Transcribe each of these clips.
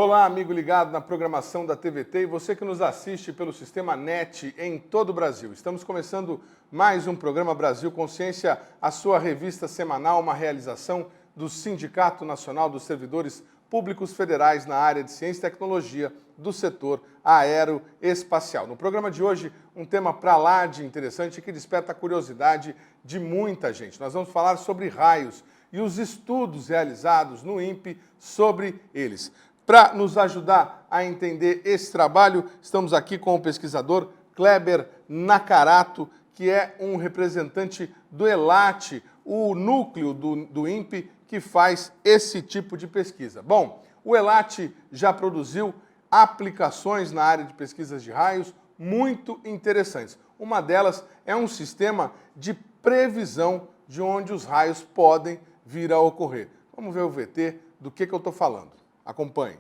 Olá, amigo ligado na programação da TVT e você que nos assiste pelo sistema NET em todo o Brasil. Estamos começando mais um programa Brasil Consciência, a sua revista semanal, uma realização do Sindicato Nacional dos Servidores Públicos Federais na área de Ciência e Tecnologia do setor aeroespacial. No programa de hoje, um tema para lá de interessante que desperta a curiosidade de muita gente. Nós vamos falar sobre raios e os estudos realizados no INPE sobre eles. Para nos ajudar a entender esse trabalho, estamos aqui com o pesquisador Kleber Nakarato, que é um representante do ELAT, o núcleo do INPE que faz esse tipo de pesquisa. Bom, o ELAT já produziu aplicações na área de pesquisas de raios muito interessantes. Uma delas é um sistema de previsão de onde os raios podem vir a ocorrer. Vamos ver o VT do que eu estou falando. Acompanhe.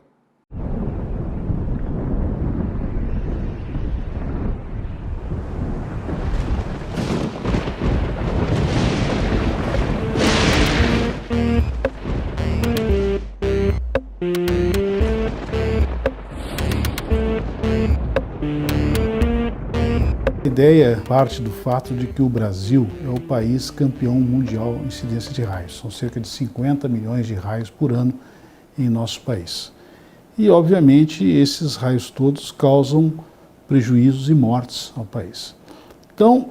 A ideia parte do fato de que o Brasil é o país campeão mundial em incidência de raios. São cerca de 50 milhões de raios por ano em nosso país. E, obviamente, esses raios todos causam prejuízos e mortes ao país. Então,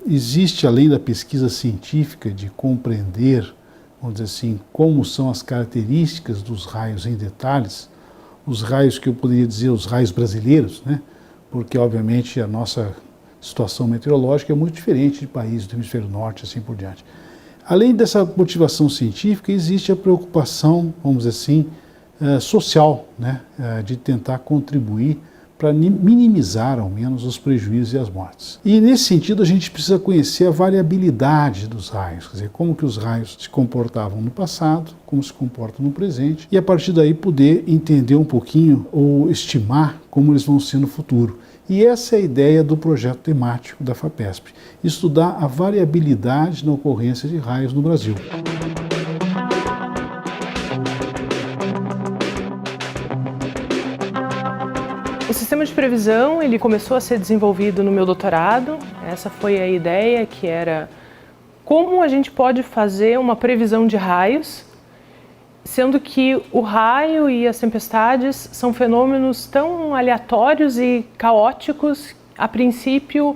existe, além da pesquisa científica de compreender, vamos dizer assim, como são as características dos raios em detalhes, os raios que eu poderia dizer, os raios brasileiros, né? Porque, obviamente, a nossa situação meteorológica é muito diferente de países do hemisfério norte, assim por diante. Além dessa motivação científica, existe a preocupação, vamos dizer assim, social, né, de tentar contribuir para minimizar, ao menos, os prejuízos e as mortes. E, nesse sentido, a gente precisa conhecer a variabilidade dos raios, quer dizer, como que os raios se comportavam no passado, como se comportam no presente, e, a partir daí, poder entender um pouquinho ou estimar como eles vão ser no futuro. E essa é a ideia do projeto temático da FAPESP, estudar a variabilidade na ocorrência de raios no Brasil. O sistema de previsão ele começou a ser desenvolvido no meu doutorado. Essa foi a ideia, que era como a gente pode fazer uma previsão de raios, sendo que o raio e as tempestades são fenômenos tão aleatórios e caóticos, a princípio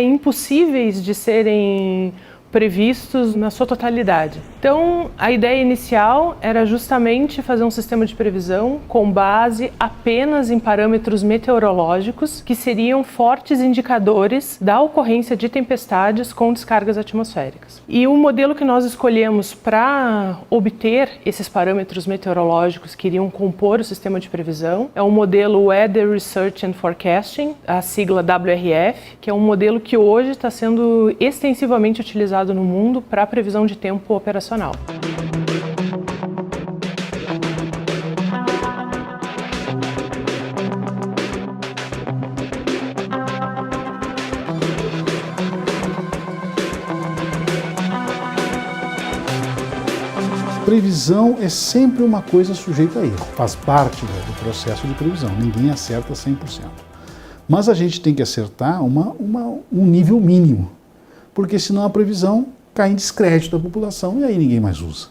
impossíveis de serem previstos na sua totalidade. Então, a ideia inicial era justamente fazer um sistema de previsão com base apenas em parâmetros meteorológicos, que seriam fortes indicadores da ocorrência de tempestades com descargas atmosféricas. E o modelo que nós escolhemos para obter esses parâmetros meteorológicos que iriam compor o sistema de previsão é o modelo Weather Research and Forecasting, a sigla WRF, que é um modelo que hoje está sendo extensivamente utilizado no mundo para previsão de tempo operacional. Previsão é sempre uma coisa sujeita a erro, faz parte do processo de previsão, ninguém acerta 100%. Mas a gente tem que acertar um nível mínimo, porque senão a previsão cai em descrédito da população e aí ninguém mais usa.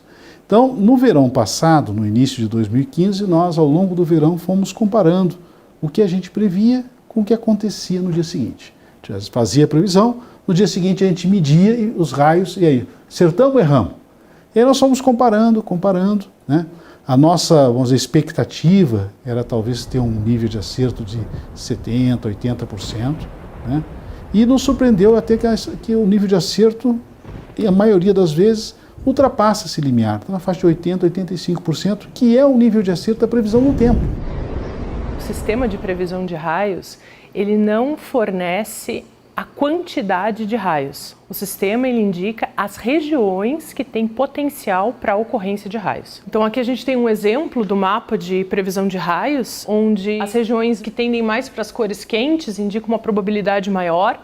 Então, no verão passado, no início de 2015, nós, ao longo do verão, fomos comparando o que a gente previa com o que acontecia no dia seguinte. A gente fazia a previsão, no dia seguinte a gente media os raios, e aí, acertamos ou erramos? E aí nós fomos comparando, né? A nossa, vamos dizer, expectativa era talvez ter um nível de acerto de 70%, 80%, né? E nos surpreendeu até que o nível de acerto, e a maioria das vezes, ultrapassa esse limiar. Está na faixa de 80%, 85%, que é o nível de acerto da previsão no tempo. O sistema de previsão de raios, ele não fornece a quantidade de raios. O sistema ele indica as regiões que têm potencial para a ocorrência de raios. Então aqui a gente tem um exemplo do mapa de previsão de raios, onde as regiões que tendem mais para as cores quentes indicam uma probabilidade maior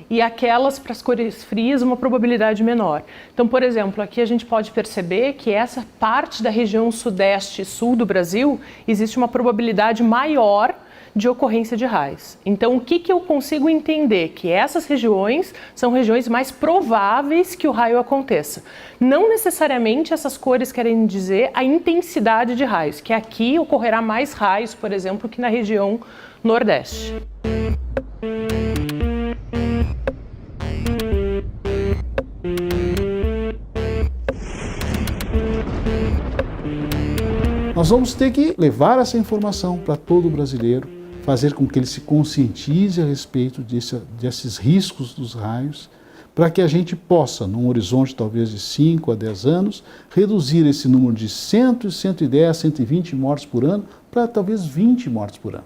e aquelas para as cores frias uma probabilidade menor. Então, por exemplo, aqui a gente pode perceber que essa parte da região sudeste e sul do Brasil existe uma probabilidade maior de ocorrência de raios. Então, o que eu consigo entender? Que essas regiões são regiões mais prováveis que o raio aconteça. Não necessariamente essas cores querem dizer a intensidade de raios, que aqui ocorrerá mais raios, por exemplo, que na região nordeste. Nós vamos ter que levar essa informação para todo brasileiro, fazer com que ele se conscientize a respeito desses riscos dos raios, para que a gente possa, num horizonte talvez de 5 a 10 anos, reduzir esse número de 100, 110, 120 mortes por ano para talvez 20 mortes por ano.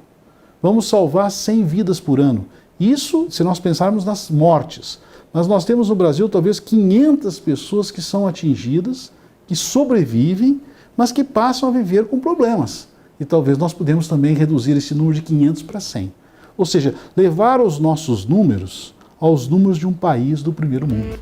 Vamos salvar 100 vidas por ano. Isso se nós pensarmos nas mortes. Mas nós temos no Brasil talvez 500 pessoas que são atingidas, que sobrevivem, mas que passam a viver com problemas. E talvez nós podemos também reduzir esse número de 500 para 100. Ou seja, levar os nossos números aos números de um país do primeiro mundo.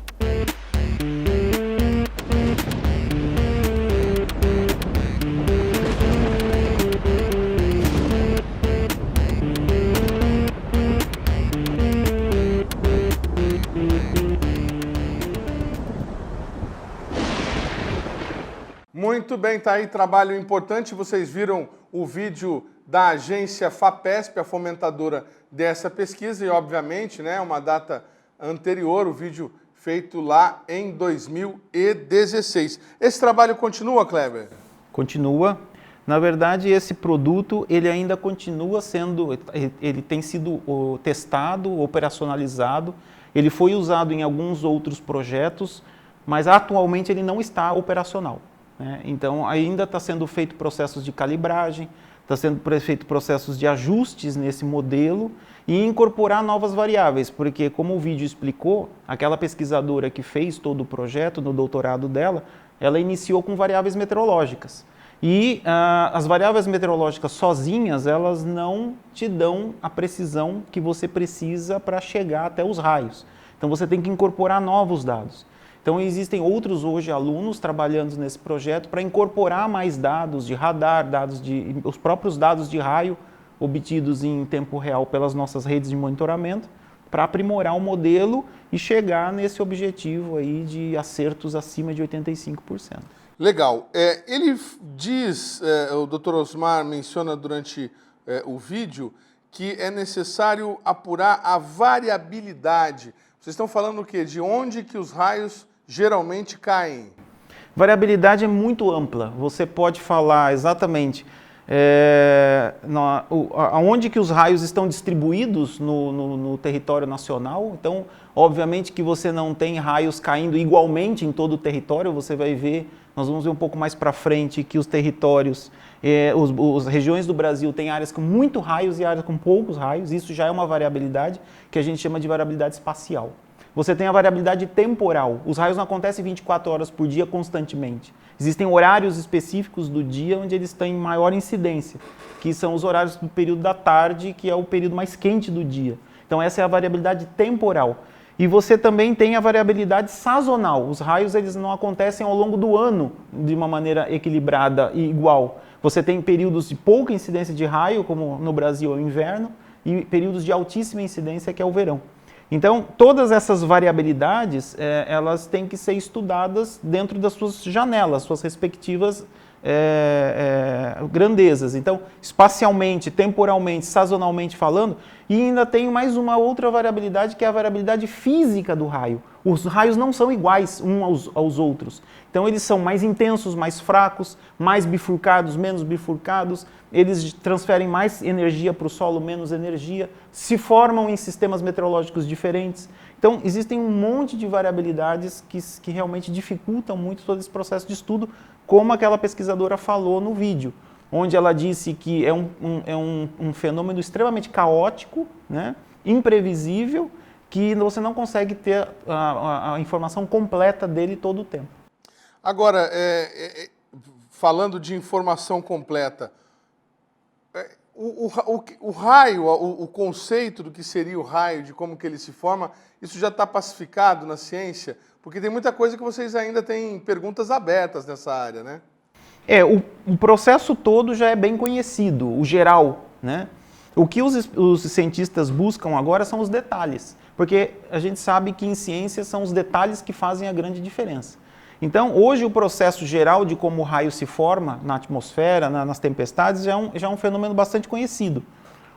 Muito bem, tá aí trabalho importante. Vocês viram o vídeo da agência FAPESP, a fomentadora dessa pesquisa, e obviamente, né, uma data anterior, o vídeo feito lá em 2016. Esse trabalho continua, Kleber? Continua. Na verdade, esse produto ele ainda continua sendo, ele tem sido testado, operacionalizado, ele foi usado em alguns outros projetos, mas atualmente ele não está operacional. Então, ainda está sendo feito processos de calibragem, está sendo feito processos de ajustes nesse modelo e incorporar novas variáveis, porque, como o vídeo explicou, aquela pesquisadora que fez todo o projeto, no doutorado dela, ela iniciou com variáveis meteorológicas. E as variáveis meteorológicas sozinhas, elas não te dão a precisão que você precisa para chegar até os raios. Então, você tem que incorporar novos dados. Então, existem outros hoje alunos trabalhando nesse projeto para incorporar mais dados de radar, os próprios dados de raio obtidos em tempo real pelas nossas redes de monitoramento, para aprimorar o modelo e chegar nesse objetivo aí de acertos acima de 85%. Legal. Ele diz, o Dr. Osmar menciona durante o vídeo, que é necessário apurar a variabilidade. Vocês estão falando o quê? De onde que os raios geralmente caem? Variabilidade é muito ampla. Você pode falar exatamente aonde que os raios estão distribuídos no território nacional. Então, obviamente que você não tem raios caindo igualmente em todo o território. Você vai ver, nós vamos ver um pouco mais para frente, que os territórios, as regiões do Brasil têm áreas com muito raios e áreas com poucos raios. Isso já é uma variabilidade que a gente chama de variabilidade espacial. Você tem a variabilidade temporal. Os raios não acontecem 24 horas por dia constantemente. Existem horários específicos do dia onde eles têm maior incidência, que são os horários do período da tarde, que é o período mais quente do dia. Então essa é a variabilidade temporal. E você também tem a variabilidade sazonal. Os raios eles não acontecem ao longo do ano de uma maneira equilibrada e igual. Você tem períodos de pouca incidência de raio, como no Brasil é o inverno, e períodos de altíssima incidência, que é o verão. Então, todas essas variabilidades, elas têm que ser estudadas dentro das suas janelas, suas respectivas grandezas. Então, espacialmente, temporalmente, sazonalmente falando, e ainda tem mais uma outra variabilidade, que é a variabilidade física do raio. Os raios não são iguais uns aos outros. Então, eles são mais intensos, mais fracos, mais bifurcados, menos bifurcados. Eles transferem mais energia para o solo, menos energia. Se formam em sistemas meteorológicos diferentes. Então, existem um monte de variabilidades que realmente dificultam muito todo esse processo de estudo, como aquela pesquisadora falou no vídeo, onde ela disse que é um fenômeno extremamente caótico, né, imprevisível, que você não consegue ter a informação completa dele todo o tempo. Agora, falando de informação completa, o raio, o conceito do que seria o raio, de como que ele se forma, isso já está pacificado na ciência? Porque tem muita coisa que vocês ainda têm perguntas abertas nessa área, né? O processo todo já é bem conhecido, o geral, né? O que os cientistas buscam agora são os detalhes, porque a gente sabe que em ciência são os detalhes que fazem a grande diferença. Então, hoje o processo geral de como o raio se forma na atmosfera, nas tempestades, já é um fenômeno bastante conhecido.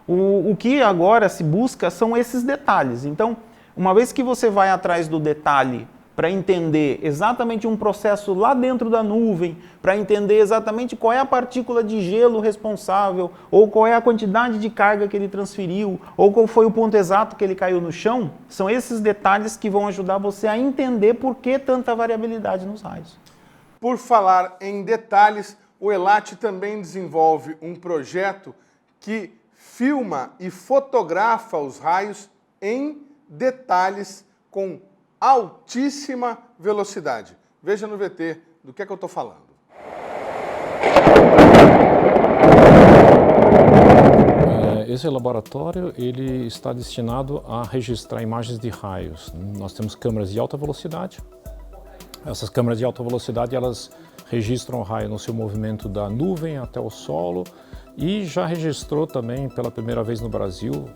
O que agora se busca são esses detalhes. Então, uma vez que você vai atrás do detalhe para entender exatamente um processo lá dentro da nuvem, para entender exatamente qual é a partícula de gelo responsável, ou qual é a quantidade de carga que ele transferiu, ou qual foi o ponto exato que ele caiu no chão, são esses detalhes que vão ajudar você a entender por que tanta variabilidade nos raios. Por falar em detalhes, o ELAT também desenvolve um projeto que filma e fotografa os raios em detalhes com altíssima velocidade. Veja no VT do que é que eu estou falando. Esse laboratório ele está destinado a registrar imagens de raios. Nós temos câmeras de alta velocidade. Essas câmeras de alta velocidade elas registram o raio no seu movimento da nuvem até o solo e já registrou também pela primeira vez no Brasil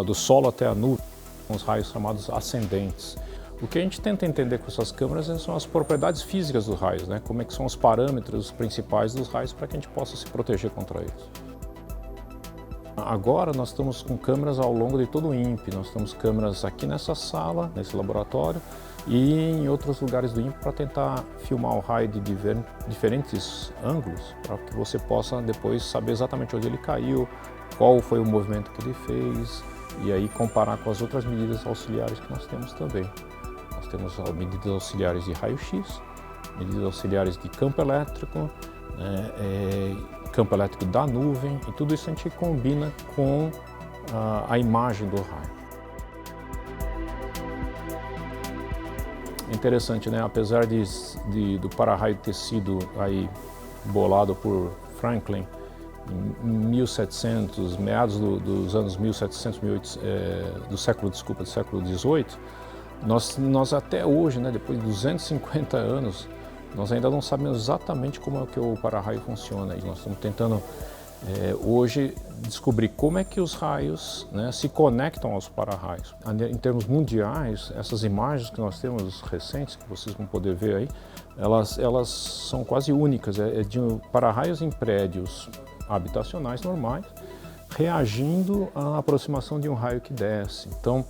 do solo até a nuvem, os raios chamados ascendentes. O que a gente tenta entender com essas câmeras são as propriedades físicas dos raios, né? Como é que são os parâmetros principais dos raios para que a gente possa se proteger contra eles. Agora nós estamos com câmeras ao longo de todo o INPE, nós temos câmeras aqui nessa sala, nesse laboratório e em outros lugares do INPE para tentar filmar o raio de diferentes ângulos para que você possa depois saber exatamente onde ele caiu, qual foi o movimento que ele fez e aí comparar com as outras medidas auxiliares que nós temos também. Nós temos medidas auxiliares de raio-x, medidas auxiliares de campo elétrico, campo elétrico da nuvem, e tudo isso a gente combina com a imagem do raio. É interessante, né? Apesar do para-raio ter sido aí bolado por Franklin em 1700, meados dos anos 1700, do século XVIII, nós até hoje, né, depois de 250 anos, nós ainda não sabemos exatamente como é que o para-raio funciona. E nós estamos tentando hoje descobrir como é que os raios, né, se conectam aos para-raios. Em termos mundiais, essas imagens que nós temos recentes, que vocês vão poder ver aí, elas são quase únicas. É de para-raios em prédios habitacionais normais, reagindo à aproximação de um raio que desce. Então,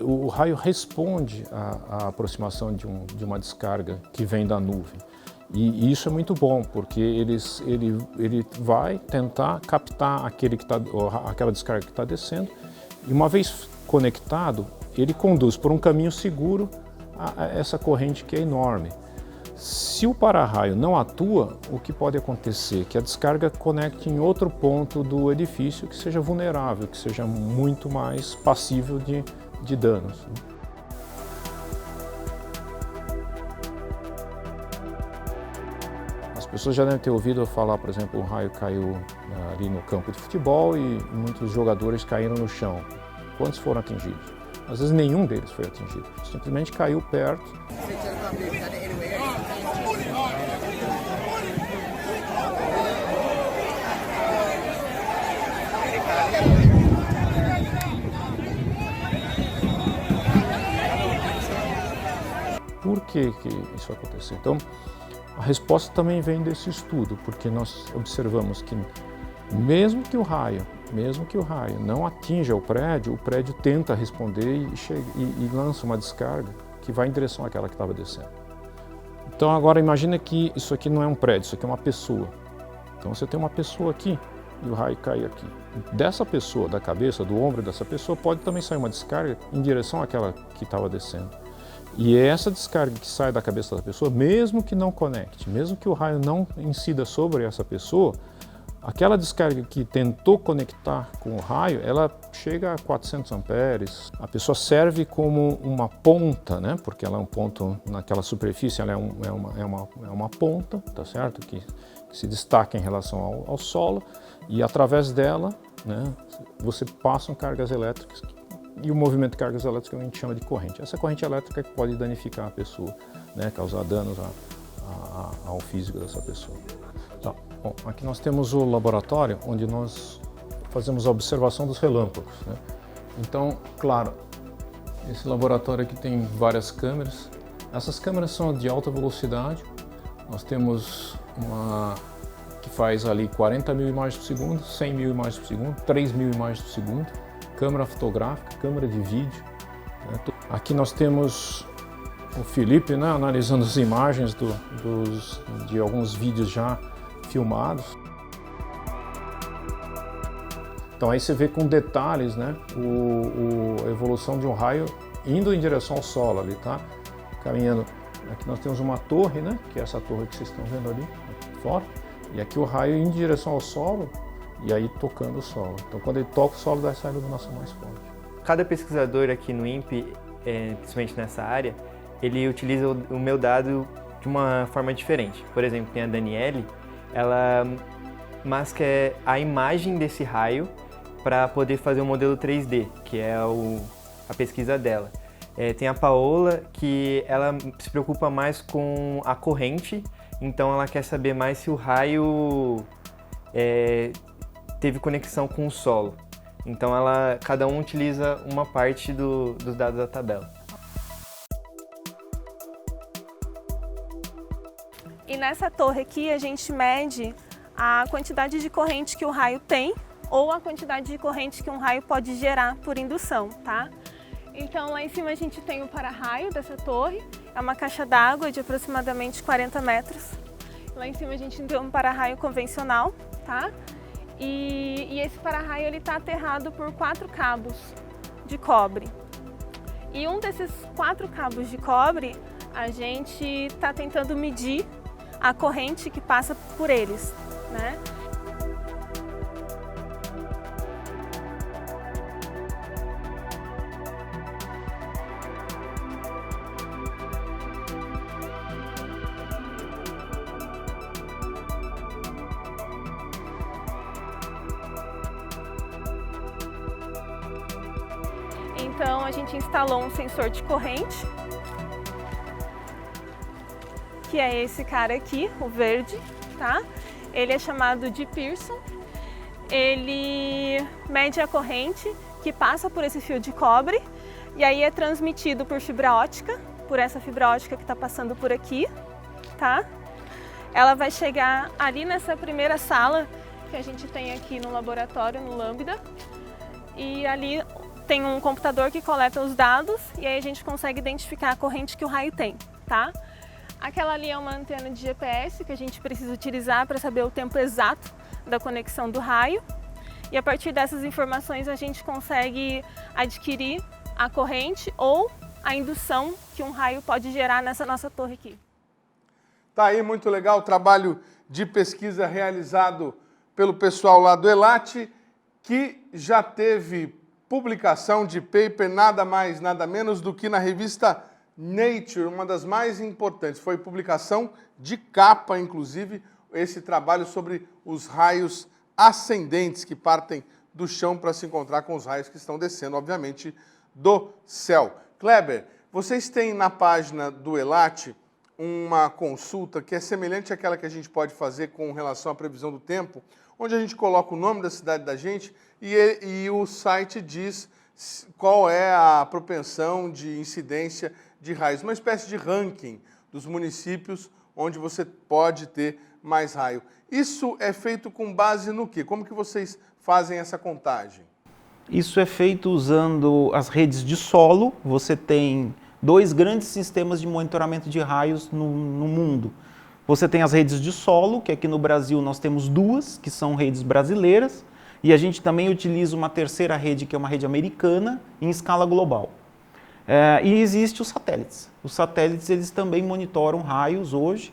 o raio responde à aproximação de uma descarga que vem da nuvem. E isso é muito bom, porque ele vai tentar captar aquela descarga que está descendo, e uma vez conectado, ele conduz por um caminho seguro a essa corrente que é enorme. Se o para-raio não atua, o que pode acontecer? Que a descarga conecte em outro ponto do edifício que seja vulnerável, que seja muito mais passível de danos. As pessoas já devem ter ouvido falar, por exemplo, um raio caiu ali no campo de futebol e muitos jogadores caíram no chão. Quantos foram atingidos? Às vezes nenhum deles foi atingido, simplesmente caiu perto. Por que isso aconteceu? Então, a resposta também vem desse estudo, porque nós observamos que mesmo que o raio não atinja o prédio tenta responder e lança uma descarga que vai em direção àquela que estava descendo. Então agora imagina que isso aqui não é um prédio, isso aqui é uma pessoa. Então você tem uma pessoa aqui e o raio cai aqui. Dessa pessoa, da cabeça, do ombro dessa pessoa, pode também sair uma descarga em direção àquela que estava descendo. E é essa descarga que sai da cabeça da pessoa, mesmo que não conecte, mesmo que o raio não incida sobre essa pessoa, aquela descarga que tentou conectar com o raio, ela chega a 400 amperes. A pessoa serve como uma ponta, né? Porque ela é um ponto naquela superfície, ela é uma ponta, tá certo? Que se destaca em relação ao solo. E através dela, né, você passa cargas elétricas e o movimento de cargas elétricas a gente chama de corrente. Essa corrente elétrica que pode danificar a pessoa, né, causar danos ao físico dessa pessoa. Tá. Bom, aqui nós temos o laboratório onde nós fazemos a observação dos relâmpagos, né? Então, claro, esse laboratório aqui tem várias câmeras. Essas câmeras são de alta velocidade. Nós temos uma que faz ali 40.000 imagens por segundo, 100.000 imagens por segundo, 3.000 imagens por segundo, câmera fotográfica, câmera de vídeo, né? Aqui nós temos o Felipe, né, analisando as imagens de alguns vídeos já filmados. Então aí você vê com detalhes, né, a evolução de um raio indo em direção ao solo ali, tá? Caminhando. Aqui nós temos uma torre, né, que é essa torre que vocês estão vendo ali fora. E aqui o raio indo em direção ao solo e aí tocando o solo. Então quando ele toca o solo, dá essa iluminação mais forte. Cada pesquisador aqui no INPE, principalmente nessa área, ele utiliza o meu dado de uma forma diferente. Por exemplo, tem a Daniele, ela masca a imagem desse raio para poder fazer um modelo 3D, que é a pesquisa dela. Tem a Paola, que ela se preocupa mais com a corrente, então ela quer saber mais se o raio teve conexão com o solo. Então cada um utiliza uma parte dos dados da tabela. E nessa torre aqui a gente mede a quantidade de corrente que o raio tem ou a quantidade de corrente que um raio pode gerar por indução, tá? Então lá em cima a gente tem o para-raio dessa torre, é uma caixa d'água de aproximadamente 40 metros. Lá em cima a gente tem um para-raio convencional, tá? E esse para-raio ele está aterrado por 4 cabos de cobre. E um desses 4 cabos de cobre a gente está tentando medir a corrente que passa por eles, né? Então a gente instalou um sensor de corrente, que é esse cara aqui, o verde, tá? Ele é chamado de Pearson. Ele mede a corrente que passa por esse fio de cobre e aí é transmitido por fibra ótica, por essa fibra ótica que está passando por aqui, tá? Ela vai chegar ali nessa primeira sala que a gente tem aqui no laboratório, no Lambda, e ali tem um computador que coleta os dados e aí a gente consegue identificar a corrente que o raio tem, tá? Aquela ali é uma antena de GPS que a gente precisa utilizar para saber o tempo exato da conexão do raio. E a partir dessas informações a gente consegue adquirir a corrente ou a indução que um raio pode gerar nessa nossa torre aqui. Tá aí, muito legal o trabalho de pesquisa realizado pelo pessoal lá do ELAT, que já teve publicação de paper nada mais, nada menos do que na revista Nature, uma das mais importantes. Foi publicação de capa, inclusive, esse trabalho sobre os raios ascendentes que partem do chão para se encontrar com os raios que estão descendo, obviamente, do céu. Kleber, vocês têm na página do ELAT uma consulta que é semelhante àquela que a gente pode fazer com relação à previsão do tempo, onde a gente coloca o nome da cidade da gente e o site diz qual é a propensão de incidência de raios, uma espécie de ranking dos municípios onde você pode ter mais raio. Isso é feito com base no quê? Como que vocês fazem essa contagem? Isso é feito usando as redes de solo. Você tem 2 grandes sistemas de monitoramento de raios no mundo. Você tem as redes de solo, que aqui no Brasil nós temos 2, que são redes brasileiras, e a gente também utiliza uma terceira rede, que é uma rede americana, em escala global. E existem os satélites. Os satélites eles também monitoram raios hoje.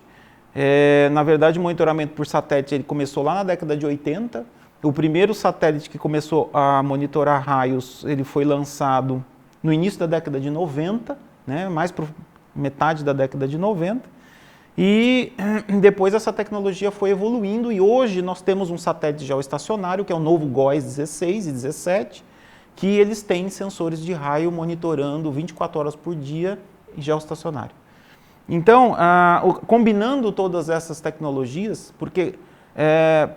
Na verdade, o monitoramento por satélite ele começou lá na década de 80. O primeiro satélite que começou a monitorar raios ele foi lançado no início da década de 90, né, mais para metade da década de 90. E depois essa tecnologia foi evoluindo e hoje nós temos um satélite geoestacionário, que é o novo GOES 16 e 17, que eles têm sensores de raio monitorando 24 horas por dia geoestacionário. Então, combinando todas essas tecnologias, porque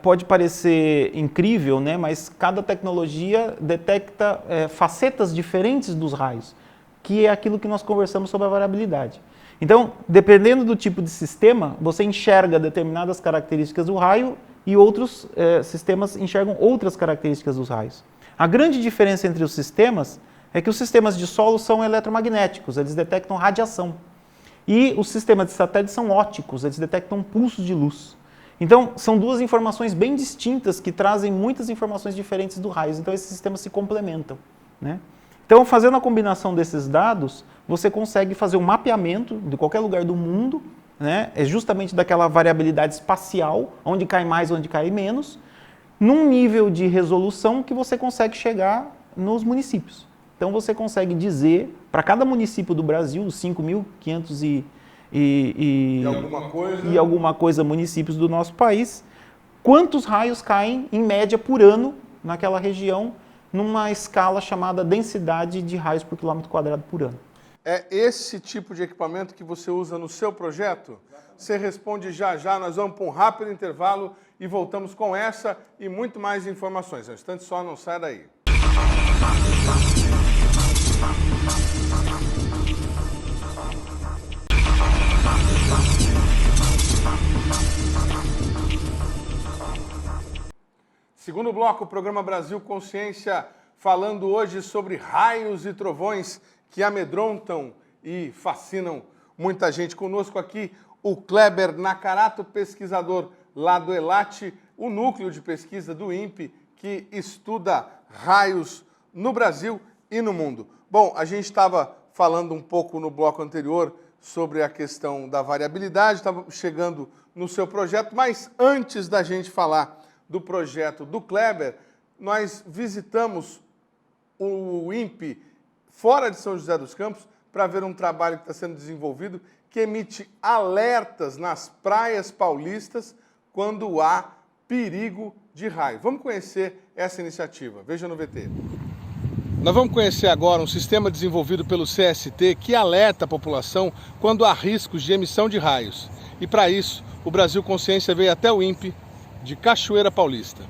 pode parecer incrível, né, mas cada tecnologia detecta facetas diferentes dos raios, que é aquilo que nós conversamos sobre a variabilidade. Então, dependendo do tipo de sistema, você enxerga determinadas características do raio e outros sistemas enxergam outras características dos raios. A grande diferença entre os sistemas é que os sistemas de solo são eletromagnéticos, eles detectam radiação. E os sistemas de satélite são ópticos, eles detectam pulsos de luz. Então, são duas informações bem distintas que trazem muitas informações diferentes do raio. Então, esses sistemas se complementam, né? Então, fazendo a combinação desses dados, você consegue fazer um mapeamento de qualquer lugar do mundo, né? É justamente daquela variabilidade espacial, onde cai mais, onde cai menos, num nível de resolução que você consegue chegar nos municípios. Então, você consegue dizer, para cada município do Brasil, os 5.500 e alguma coisa municípios do nosso país, quantos raios caem, em média, por ano naquela região, numa escala chamada densidade de raios por quilômetro quadrado por ano. É esse tipo de equipamento que você usa no seu projeto? Você responde já já, nós vamos para um rápido intervalo e voltamos com essa e muito mais informações. Um instante só, não sai daí. Segundo bloco, o programa Brasil Consciência, falando hoje sobre raios e trovões que amedrontam e fascinam muita gente. Conosco aqui o Kleber Nakarato, pesquisador lá do ELAT, o núcleo de pesquisa do INPE, que estuda raios no Brasil e no mundo. Bom, a gente estava falando um pouco no bloco anterior sobre a questão da variabilidade, estava chegando no seu projeto, mas antes da gente falar do projeto do Kleber, nós visitamos o INPE fora de São José dos Campos para ver um trabalho que está sendo desenvolvido que emite alertas nas praias paulistas quando há perigo de raio. Vamos conhecer essa iniciativa. Veja no VT. Nós vamos conhecer agora um sistema desenvolvido pelo CST que alerta a população quando há riscos de emissão de raios. E para isso, o Brasil Consciência veio até o INPE de Cachoeira Paulista.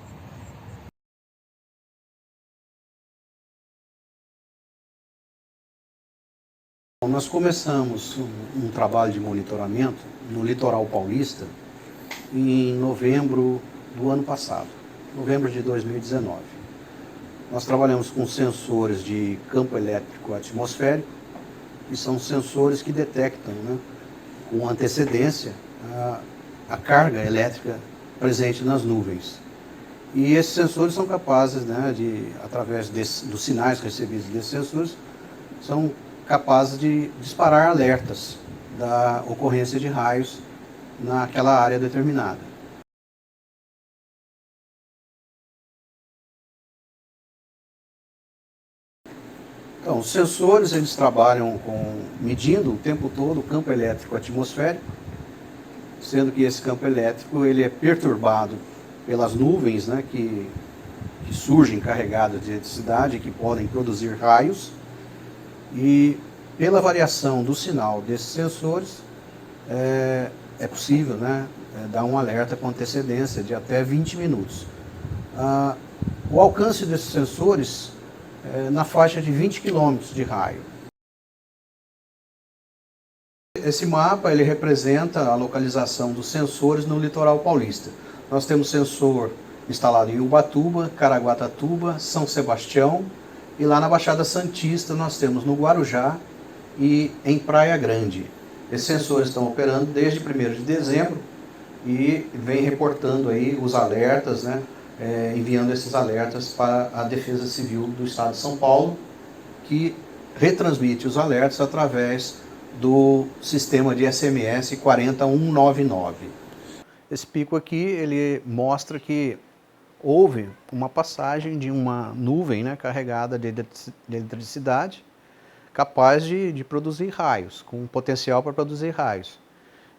Nós começamos um trabalho de monitoramento no litoral paulista em novembro do ano passado, novembro de 2019. Nós trabalhamos com sensores de campo elétrico atmosférico, que são sensores que detectam, né, com antecedência a carga elétrica presente nas nuvens. E esses sensores são capazes, né, através dos sinais recebidos desses sensores, são capazes de disparar alertas da ocorrência de raios naquela área determinada. Então, os sensores, eles trabalham medindo o tempo todo o campo elétrico atmosférico, sendo que esse campo elétrico ele é perturbado pelas nuvens, né, que surgem carregadas de eletricidade, que podem produzir raios, e pela variação do sinal desses sensores é possível, né, dar um alerta com antecedência de até 20 minutos. O alcance desses sensores é na faixa de 20 km de raio. Esse mapa ele representa a localização dos sensores no litoral paulista. Nós temos sensor instalado em Ubatuba, Caraguatatuba, São Sebastião e lá na Baixada Santista nós temos no Guarujá e em Praia Grande. Esses sensores estão operando desde 1º de dezembro e vem reportando aí os alertas, né, enviando esses alertas para a Defesa Civil do Estado de São Paulo, que retransmite os alertas através do sistema de SMS 40199. Esse pico aqui, ele mostra que houve uma passagem de uma nuvem, né, carregada de eletricidade, capaz de produzir raios, com potencial para produzir raios.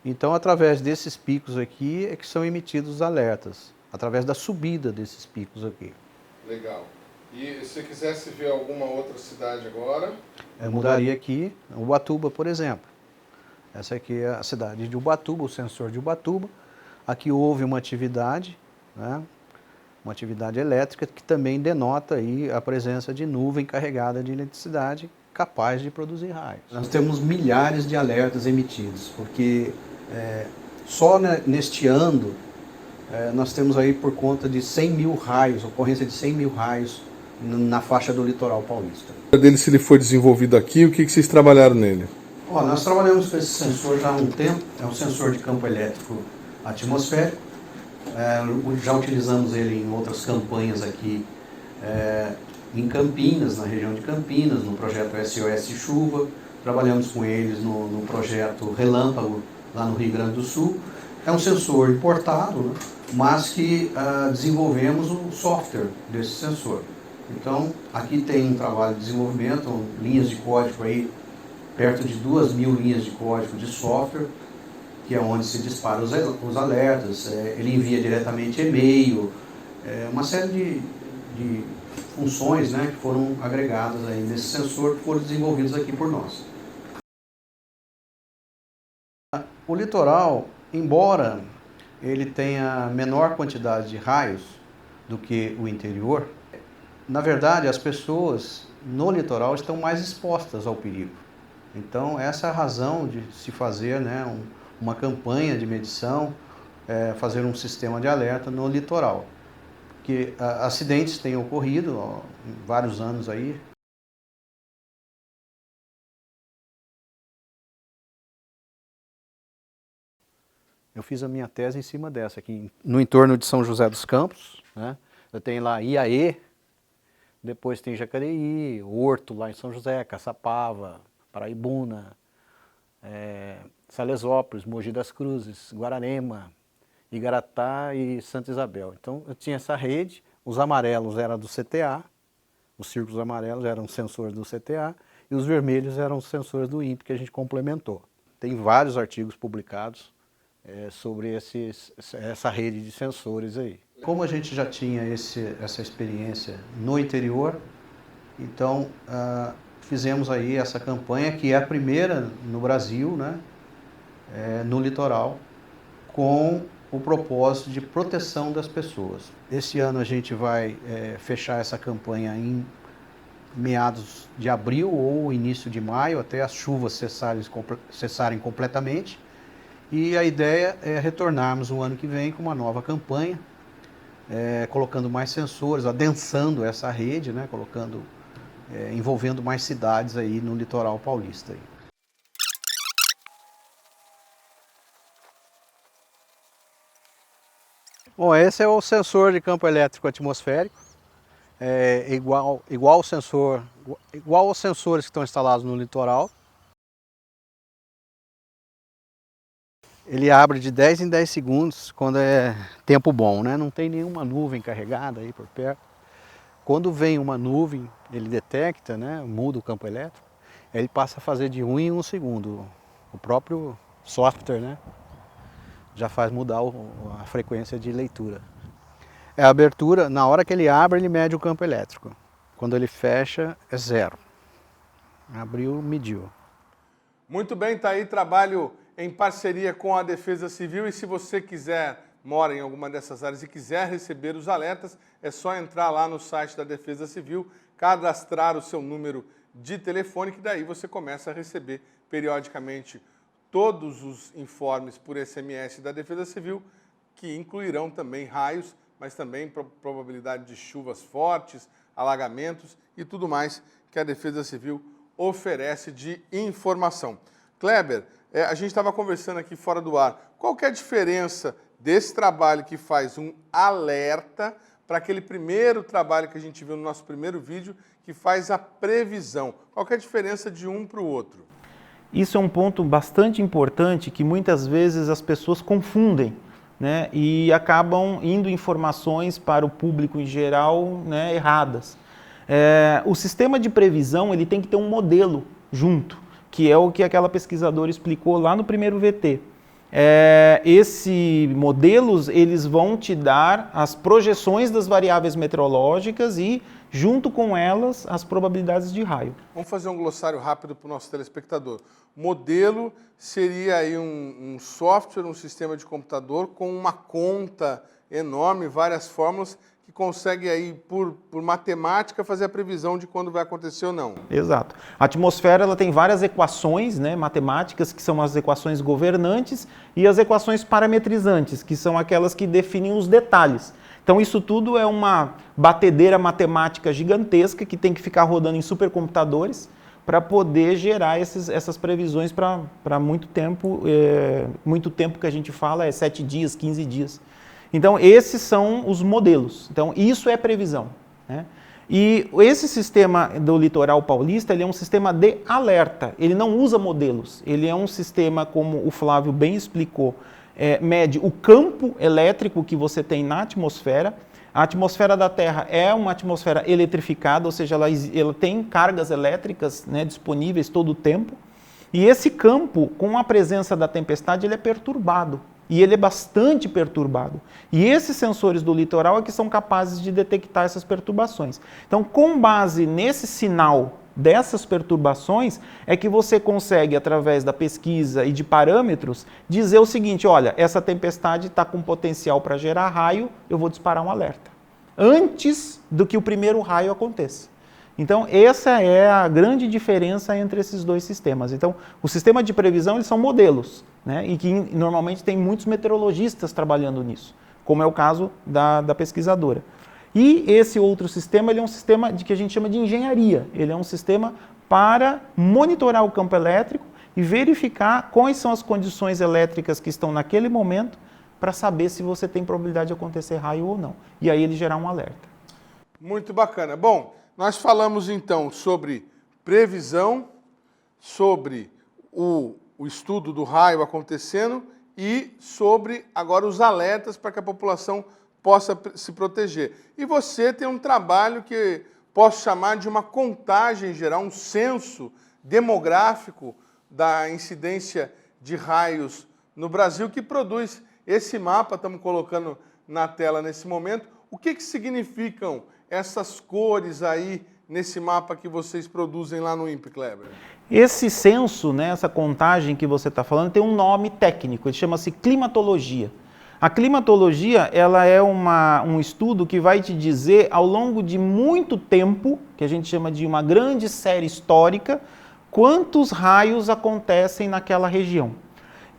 Então, através desses picos aqui é que são emitidos os alertas, através da subida desses picos aqui. Legal. E se quisesse ver alguma outra cidade agora? Eu mudaria aqui, Ubatuba, por exemplo. Essa aqui é a cidade de Ubatuba, o sensor de Ubatuba. Aqui houve uma atividade, né, uma atividade elétrica que também denota aí a presença de nuvem carregada de eletricidade capaz de produzir raios. Nós temos milhares de alertas emitidos, porque só neste ano nós temos aí por conta de 100 mil raios, ocorrência de 100 mil raios na faixa do litoral paulista. Dele, se ele foi desenvolvido aqui, o que vocês trabalharam nele? Nós trabalhamos com esse sensor já há um tempo, é um sensor de campo elétrico atmosférico, já utilizamos ele em outras campanhas aqui em Campinas, na região de Campinas, no projeto SOS Chuva, trabalhamos com eles no projeto Relâmpago, lá no Rio Grande do Sul. É um sensor importado, né, mas que desenvolvemos o software desse sensor. Então, aqui tem um trabalho de desenvolvimento, linhas de código aí, perto de 2.000 linhas de código de software, que é onde se dispara os alertas, ele envia diretamente e-mail, uma série de funções, né, que foram agregadas aí nesse sensor, que foram desenvolvidos aqui por nós. O litoral, embora ele tenha menor quantidade de raios do que o interior, na verdade as pessoas no litoral estão mais expostas ao perigo. Então essa é a razão de se fazer, né, uma campanha de medição, fazer um sistema de alerta no litoral. Porque acidentes têm ocorrido em vários anos aí. Eu fiz a minha tese em cima dessa aqui, no entorno de São José dos Campos, né? Eu tenho lá Iaê, depois tem Jacareí, Horto lá em São José, Caçapava, Paraibuna, Salesópolis, Mogi das Cruzes, Guararema, Igaratá e Santa Isabel. Então eu tinha essa rede, os amarelos eram do CTA, os círculos amarelos eram sensores do CTA e os vermelhos eram os sensores do INPE que a gente complementou. Tem vários artigos publicados sobre essa rede de sensores aí. Como a gente já tinha essa experiência no interior, então fizemos aí essa campanha, que é a primeira no Brasil, né, no litoral, com o propósito de proteção das pessoas. Esse ano a gente vai fechar essa campanha em meados de abril ou início de maio, até as chuvas cessarem completamente. E a ideia é retornarmos no ano que vem com uma nova campanha, colocando mais sensores, adensando essa rede, né, envolvendo mais cidades aí no litoral paulista. Bom, esse é o sensor de campo elétrico atmosférico, igual aos sensores que estão instalados no litoral. Ele abre de 10 em 10 segundos quando é tempo bom, né? Não tem nenhuma nuvem carregada aí por perto. Quando vem uma nuvem, ele detecta, né? Muda o campo elétrico, ele passa a fazer de 1 em 1 segundo. O próprio software, né, já faz mudar a frequência de leitura. A abertura, na hora que ele abre, ele mede o campo elétrico. Quando ele fecha, é 0. Abriu, mediu. Muito bem, tá aí trabalho em parceria com a Defesa Civil, e se você mora em alguma dessas áreas e quiser receber os alertas, é só entrar lá no site da Defesa Civil, cadastrar o seu número de telefone, que daí você começa a receber periodicamente todos os informes por SMS da Defesa Civil, que incluirão também raios, mas também probabilidade de chuvas fortes, alagamentos e tudo mais que a Defesa Civil oferece de informação. Kleber, a gente estava conversando aqui fora do ar. Qual que é a diferença desse trabalho que faz um alerta para aquele primeiro trabalho que a gente viu no nosso primeiro vídeo, que faz a previsão? Qual que é a diferença de um para o outro? Isso é um ponto bastante importante que muitas vezes as pessoas confundem, né, e acabam indo informações para o público em geral, né, erradas. O sistema de previsão ele tem que ter um modelo junto, que é o que aquela pesquisadora explicou lá no primeiro VT. Esses modelos eles vão te dar as projeções das variáveis meteorológicas e, junto com elas, as probabilidades de raio. Vamos fazer um glossário rápido para o nosso telespectador. Modelo seria aí um software, um sistema de computador com uma conta enorme, várias fórmulas, que consegue aí, por matemática, fazer a previsão de quando vai acontecer ou não. Exato. A atmosfera ela tem várias equações, né, matemáticas, que são as equações governantes, e as equações parametrizantes, que são aquelas que definem os detalhes. Então isso tudo é uma batedeira matemática gigantesca que tem que ficar rodando em supercomputadores para poder gerar essas previsões para muito tempo. Muito tempo que a gente fala é 7 dias, 15 dias. Então, esses são os modelos. Então, isso é previsão, né? E esse sistema do litoral paulista, ele é um sistema de alerta. Ele não usa modelos. Ele é um sistema, como o Flávio bem explicou, mede o campo elétrico que você tem na atmosfera. A atmosfera da Terra é uma atmosfera eletrificada, ou seja, ela tem cargas elétricas, né, disponíveis todo o tempo. E esse campo, com a presença da tempestade, ele é perturbado. E ele é bastante perturbado. E esses sensores do litoral é que são capazes de detectar essas perturbações. Então, com base nesse sinal dessas perturbações, é que você consegue, através da pesquisa e de parâmetros, dizer o seguinte: olha, essa tempestade está com potencial para gerar raio, eu vou disparar um alerta. Antes do que o primeiro raio aconteça. Então, essa é a grande diferença entre esses dois sistemas. Então, o sistema de previsão, eles são modelos, né? E que normalmente tem muitos meteorologistas trabalhando nisso, como é o caso da pesquisadora. E esse outro sistema, ele é um sistema que a gente chama de engenharia. Ele é um sistema para monitorar o campo elétrico e verificar quais são as condições elétricas que estão naquele momento para saber se você tem probabilidade de acontecer raio ou não. E aí ele gerar um alerta. Muito bacana. Bom, nós falamos então sobre previsão, sobre o estudo do raio acontecendo e sobre agora os alertas para que a população possa se proteger. E você tem um trabalho que posso chamar de uma contagem geral, um censo demográfico da incidência de raios no Brasil, que produz esse mapa, estamos colocando na tela nesse momento. O que significam essas cores aí nesse mapa que vocês produzem lá no INPE, Kleber? Esse censo, né, essa contagem que você está falando, tem um nome técnico, ele chama-se climatologia. A climatologia, ela é um estudo que vai te dizer, ao longo de muito tempo, que a gente chama de uma grande série histórica, quantos raios acontecem naquela região.